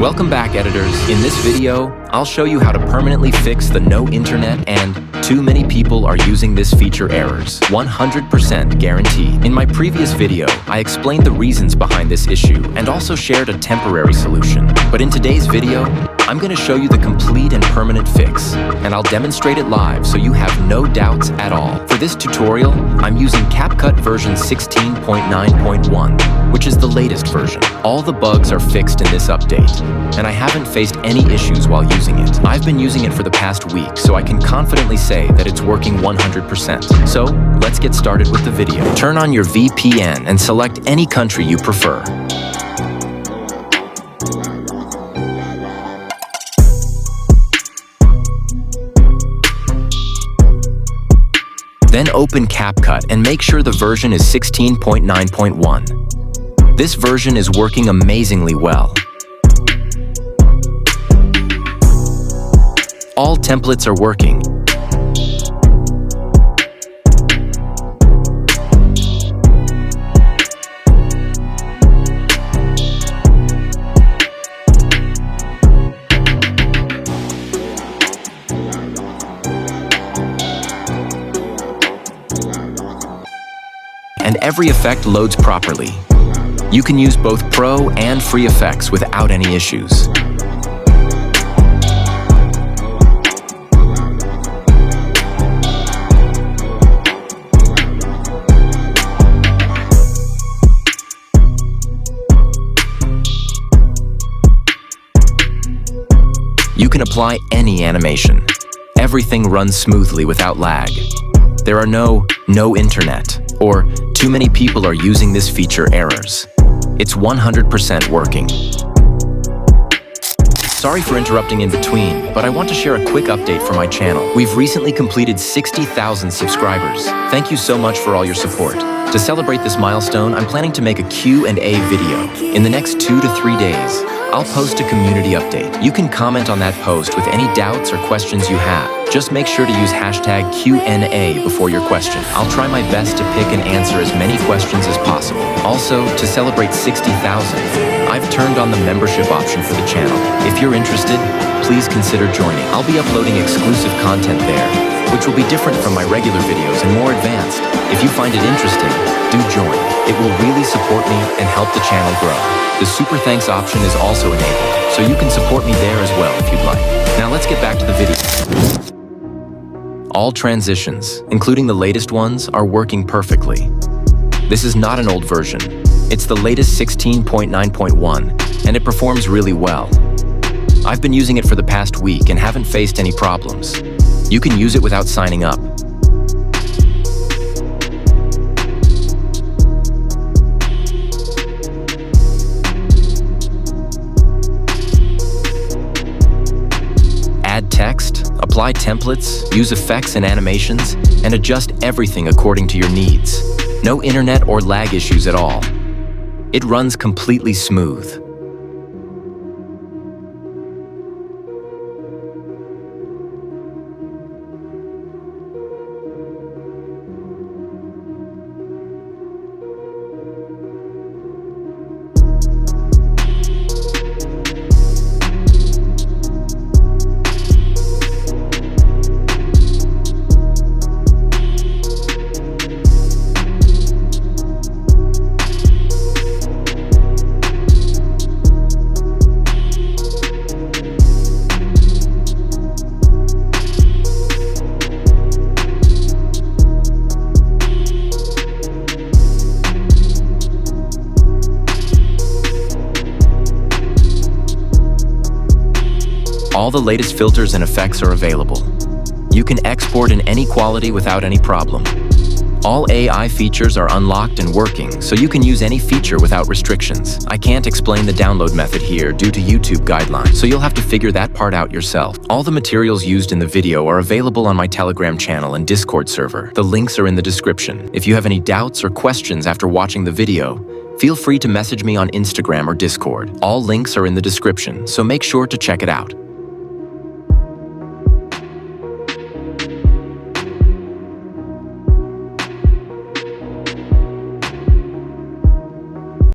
Welcome back, editors. In this video, I'll show you how to permanently fix the no internet and too many people are using this feature errors. 100% guaranteed. In my previous video, I explained the reasons behind this issue and also shared a temporary solution. But in today's video, I'm going to show you the complete and permanent fix, and I'll demonstrate it live so you have no doubts at all. For this tutorial, I'm using Capcut version 16.9.1, which is the latest version. All the bugs are fixed in this update, and I haven't faced any issues while using it. I've been using it for the past week, so I can confidently say that it's working 100%. So, let's get started with the video. Turn on your VPN and select any country you prefer. Then open Capcut and make sure the version is 16.9.1. This version is working amazingly well. All templates are working. And every effect loads properly. You can use both pro and free effects without any issues. You can apply any animation. Everything runs smoothly without lag. There are no internet or too many people are using this feature errors. It's 100% working. Sorry for interrupting in between, but I want to share a quick update for my channel. We've recently completed 60,000 subscribers. Thank you so much for all your support. To celebrate this milestone, I'm planning to make a Q&A video. In the next 2 to 3 days, I'll post a community update. You can comment on that post with any doubts or questions you have. Just make sure to use hashtag Q&A before your question. I'll try my best to pick and answer as many questions as possible. Also, to celebrate 60,000, I've turned on the membership option for the channel. If you're interested, please consider joining. I'll be uploading exclusive content there, which will be different from my regular videos and more advanced. If you find it interesting, do join. It will really support me and help the channel grow. The super thanks option is also enabled, so you can support me there as well if you'd like. Now let's get back to the video. All transitions, including the latest ones, are working perfectly. This is not an old version. It's the latest 16.9.1, and it performs really well. I've been using it for the past week and haven't faced any problems. You can use it without signing up. Add text, apply templates, use effects and animations, and adjust everything according to your needs. No internet or lag issues at all. It runs completely smooth. All the latest filters and effects are available. You can export in any quality without any problem. All AI features are unlocked and working, so you can use any feature without restrictions. I can't explain the download method here due to YouTube guidelines, so you'll have to figure that part out yourself. All the materials used in the video are available on my Telegram channel and Discord server. The links are in the description. If you have any doubts or questions after watching the video, feel free to message me on Instagram or Discord. All links are in the description, so make sure to check it out.